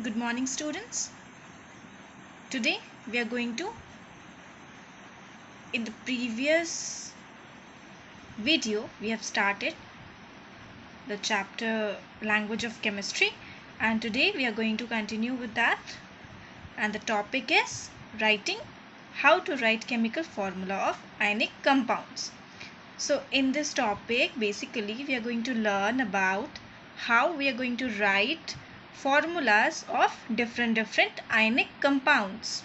Good morning, students. Today we are going to, in the previous video, we have started the chapter Language of Chemistry, and today we are going to continue with that. And the topic is how to write chemical formula of ionic compounds. So in this topic, basically we are going to learn about how we are going to write formulas of different ionic compounds.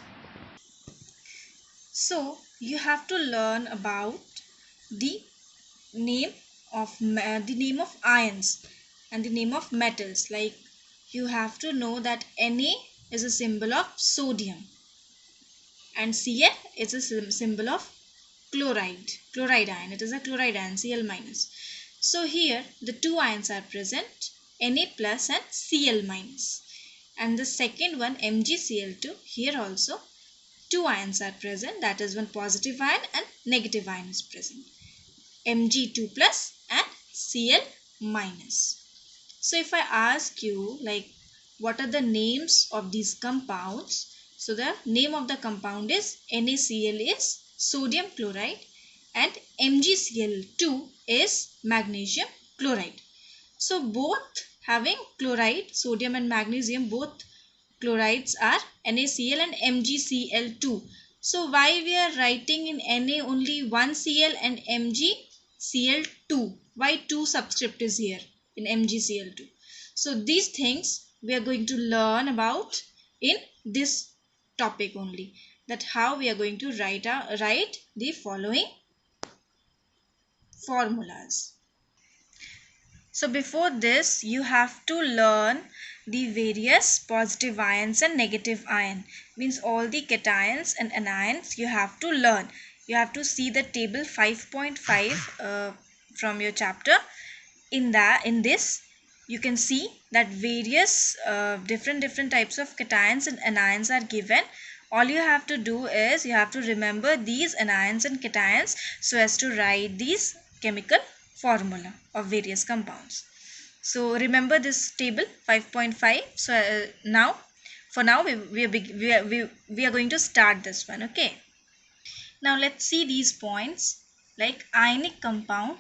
So you have to learn about the name of ions and the name of metals. Like you have to know that Na is a symbol of sodium and Cl is a symbol of chloride ion. It is a chloride ion, Cl minus. So here the two ions are present, Na plus and Cl minus. And the second one, MgCl2, here also two ions are present, that is one positive ion and negative ion is present, Mg2 plus and Cl minus. So if I ask you like what are the names of these compounds, so the name of the compound is NaCl is sodium chloride and MgCl2 is magnesium chloride. So both having chloride, sodium and magnesium, both chlorides are NaCl and MgCl2. So why we are writing in Na only one Cl and MgCl2? Why two subscript is here in MgCl2? So these things we are going to learn about in this topic only. That how we are going to write the following formulas. So before this, you have to learn the various positive ions and negative ion. Means all the cations and anions you have to learn. You have to see the table 5.5 from your chapter. In this, you can see that various different types of cations and anions are given. All you have to do is you have to remember these anions and cations so as to write these chemical formula of various compounds. So remember this table 5.5. So now we are going to start this one. Okay, now let's see these points. Like ionic compound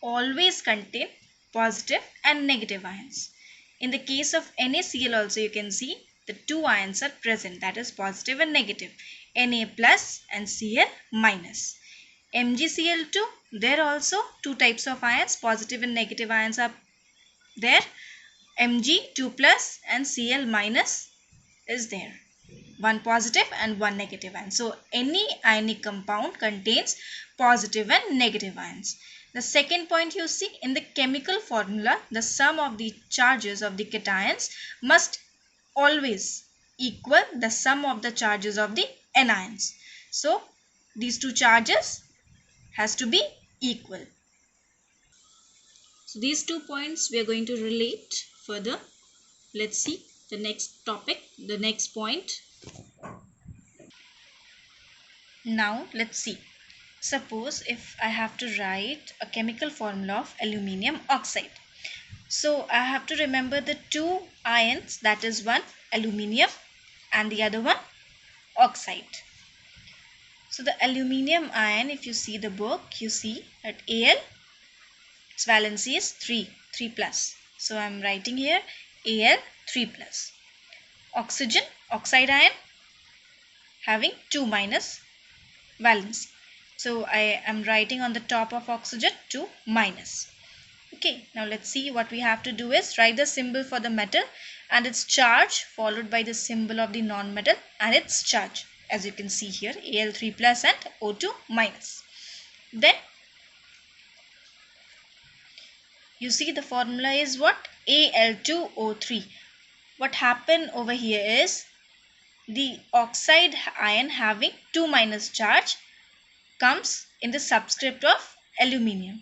always contain positive and negative ions. In the case of NaCl also you can see the two ions are present, that is positive and negative, Na plus and Cl minus. MgCl2, there also two types of ions, positive and negative ions are there. Mg2 plus and Cl minus is there, one positive and one negative ion. So any ionic compound contains positive and negative ions. The second point you see, in the chemical formula, the sum of the charges of the cations must always equal the sum of the charges of the anions. So these two charges has to be equal. So these 2 points we are going to relate further. Let's see the next topic, the next point. Now let's see. Suppose if I have to write a chemical formula of aluminium oxide. So I have to remember the two ions, that is one aluminium and the other one oxide. So the aluminium ion, if you see the book, you see that Al, its valency is 3 plus. So I am writing here Al 3 plus. Oxygen, oxide ion, having 2 minus valency. So I am writing on the top of oxygen 2 minus. Okay, now let's see what we have to do is write the symbol for the metal and its charge followed by the symbol of the non-metal and its charge. As you can see here, Al3 plus and O2 minus. Then you see the formula is what? Al2O3. What happened over here is the oxide ion having 2 minus charge comes in the subscript of aluminium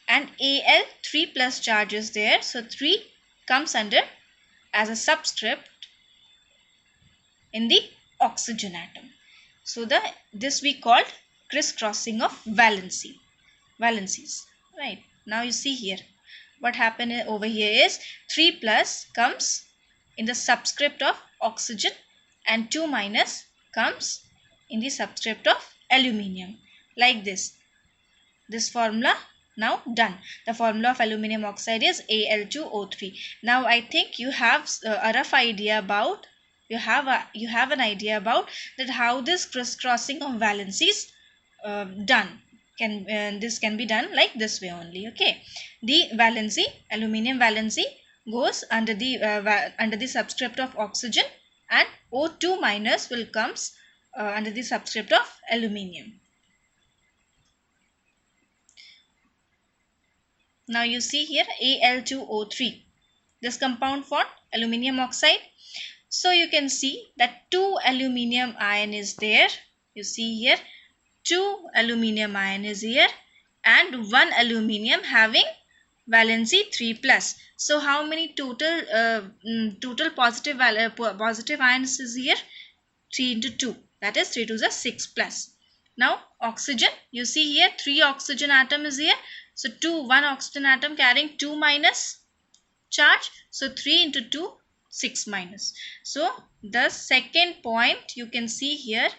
and Al3 plus charge is there, so 3 comes under as a subscript in the oxygen atom. So this we called crisscrossing of valencies. Right, now you see here what happened over here is 3 plus comes in the subscript of oxygen and 2 minus comes in the subscript of aluminium, like this. This formula now done. The formula of aluminium oxide is Al2O3. Now I think you have a rough idea about, you have an idea about that how this crisscrossing of valencies done. This can be done like this way only. Okay, the valency, aluminium valency, goes under the subscript of oxygen, and O2 minus will comes under the subscript of aluminium. Now you see here Al2O3, this compound for aluminium oxide. So you can see that 2 aluminium ion is there. You see here 2 aluminium ion is here, and 1 aluminium having valency 3 plus. So how many total positive ions is here? 3 into 2, that is 3 to the 6 plus. Now oxygen, you see here 3 oxygen atom is here. So 1 oxygen atom carrying 2 minus charge. So 3 into 2, 6 minus. So the second point you can see here,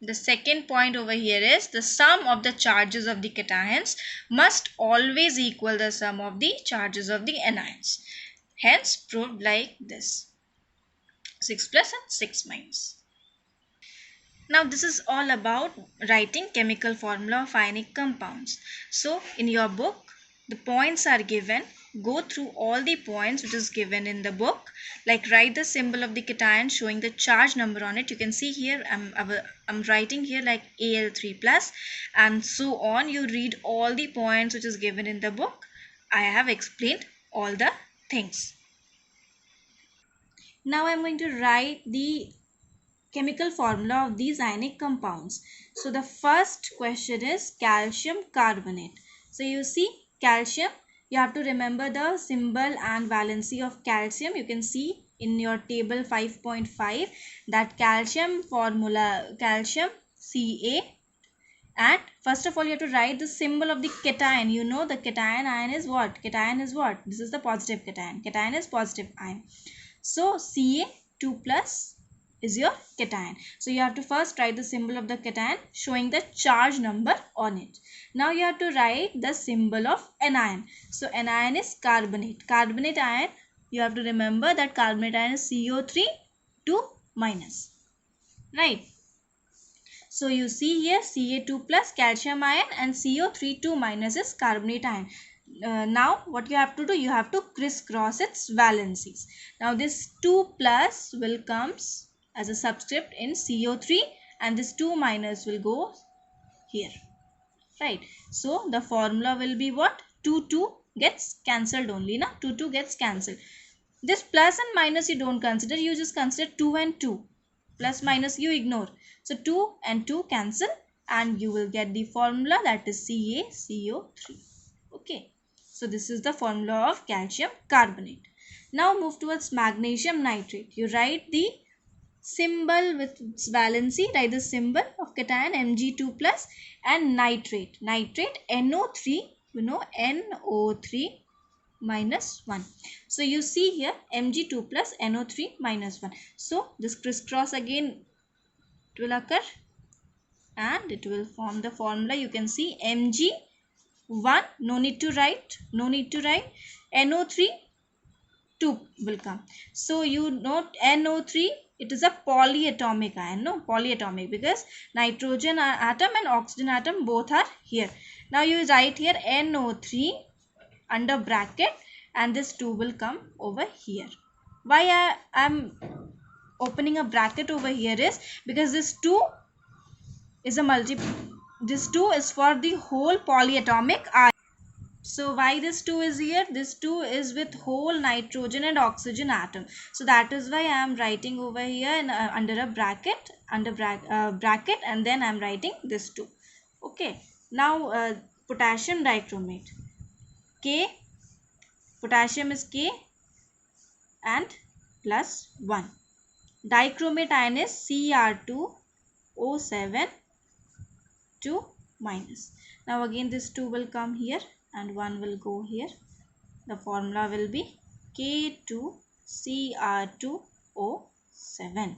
the second point over here is the sum of the charges of the cations must always equal the sum of the charges of the anions. Hence proved like this, 6 plus and 6 minus. Now this is all about writing chemical formula of ionic compounds. So in your book the points are given. Go through all the points which is given in the book. Like write the symbol of the cation showing the charge number on it. You can see here I'm writing here like Al3 plus, and so on. You read all the points which is given in the book. I have explained all the things. Now I'm going to write the chemical formula of these ionic compounds. So the first question is calcium carbonate. So you see calcium, you have to remember the symbol and valency of calcium. You can see in your table 5.5 that calcium formula, calcium Ca, and first of all you have to write the symbol of the cation. You know the cation ion is what? Cation is what? This is the positive cation. Cation is positive ion. So Ca2 plus is your cation. So you have to first write the symbol of the cation showing the charge number on it. Now you have to write the symbol of anion. So anion is carbonate. Carbonate ion, you have to remember that carbonate ion is CO3 2 minus. Right. So you see here Ca2 plus calcium ion and CO3 2 minus is carbonate ion. Now what you have to do, you have to crisscross its valencies. Now this 2 plus will comes as a subscript in CO3, and this 2 minus will go here, right? So the formula will be what? 2 gets cancelled only, na? 2 gets cancelled. This plus and minus you don't consider, you just consider 2 and 2. Plus minus you ignore. So 2 and 2 cancel, and you will get the formula, that is CaCO3. Okay. So this is the formula of calcium carbonate. Now move towards magnesium nitrate. You write the symbol with its valency, write the symbol of cation Mg2 plus, and nitrate. Nitrate NO3, you know NO3 minus 1. So you see here Mg2 plus NO3 minus 1. So this crisscross again it will occur and it will form the formula. You can see Mg1, no need to write, NO3 2 will come. So you note NO3, it is a polyatomic ion, no, polyatomic, because nitrogen atom and oxygen atom both are here. Now you write here NO3 under bracket, and this 2 will come over here. Why I am opening a bracket over here is because this 2 is this 2 is for the whole polyatomic ion. So why this 2 is here? This 2 is with whole nitrogen and oxygen atom. So that is why I am writing over here in, under a bracket, bracket, and then I am writing this 2. Okay. Now potassium dichromate. K, potassium is K and plus 1. Dichromate ion is Cr2O7 2 minus. Now again this 2 will come here and 1 will go here. The formula will be K2 Cr2O7.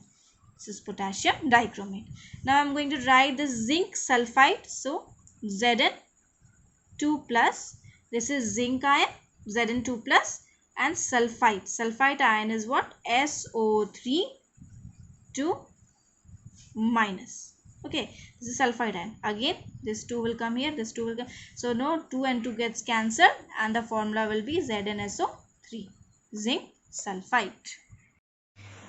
This is potassium dichromate. Now I'm going to write the zinc sulfide. So Zn2 plus. This is zinc ion, Zn2 plus, and sulfite. Sulfite ion is what? SO3 2 minus. Okay, this is sulfide ion. Again, this 2 will come here, this 2 will come. So no, 2 and 2 gets cancelled, and the formula will be ZnSO3, zinc sulfite.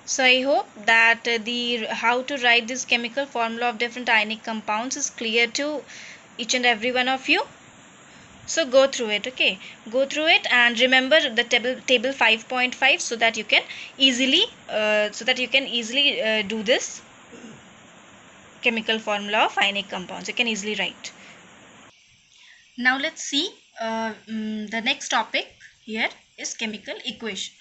So I hope that the how to write this chemical formula of different ionic compounds is clear to each and every one of you. So go through it, okay? Go through it and remember the table 5.5 so that you can easily do this chemical formula of ionic compounds. You can easily write. Now let's see the next topic here is chemical equation.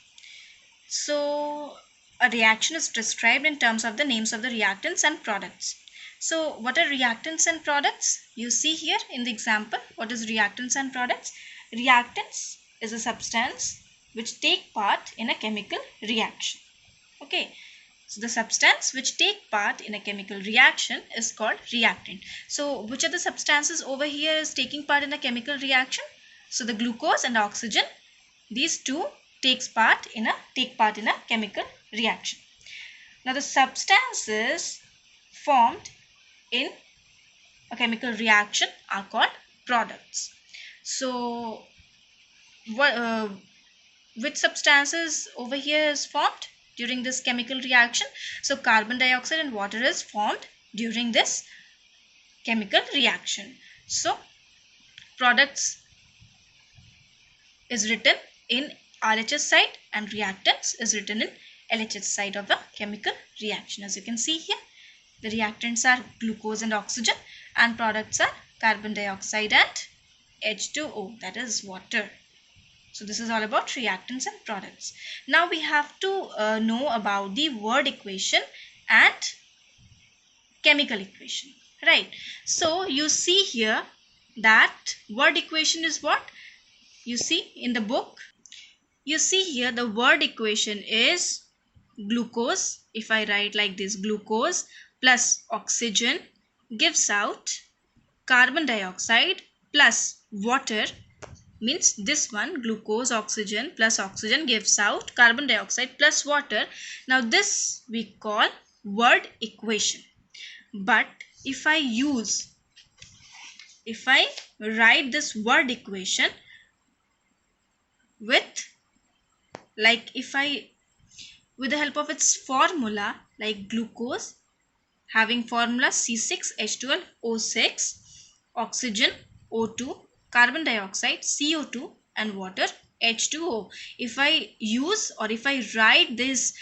So a reaction is described in terms of the names of the reactants and products. So what are reactants and products? You see here in the example, what is reactants and products? Reactants is a substance which take part in a chemical reaction. Okay. So the substance which take part in a chemical reaction is called reactant. So which are the substances over here is taking part in a chemical reaction? So the glucose and oxygen, these two take part in a chemical reaction. Now the substances formed in a chemical reaction are called products. So which substances over here is formed during this chemical reaction? So carbon dioxide and water is formed during this chemical reaction. So products is written in RHS side and reactants is written in LHS side of the chemical reaction. As you can see here, the reactants are glucose and oxygen, and products are carbon dioxide and H2O, that is water. So this is all about reactants and products. Now we have to know about the word equation and chemical equation, right? So you see here that word equation is what? You see in the book, you see here the word equation is glucose. If I write like this, glucose plus oxygen gives out carbon dioxide plus water, means this one, glucose oxygen plus oxygen gives out carbon dioxide plus water. Now this we call word equation. But if I write this word equation with the help of its formula, like glucose having formula C6H12O6, oxygen O2, carbon dioxide CO2, and water H2O. If I write this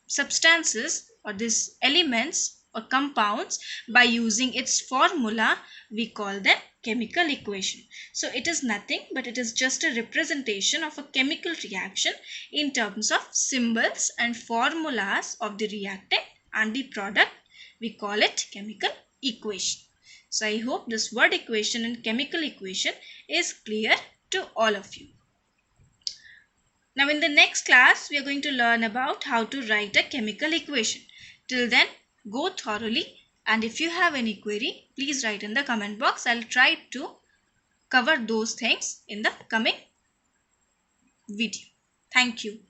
substances or these elements or compounds by using its formula, we call them chemical equation. So it is nothing but it is just a representation of a chemical reaction in terms of symbols and formulas of the reactant and the product. We call it chemical equation. So I hope this word equation and chemical equation is clear to all of you. Now in the next class, we are going to learn about how to write a chemical equation. Till then, go thoroughly, and if you have any query, please write in the comment box. I'll try to cover those things in the coming video. Thank you.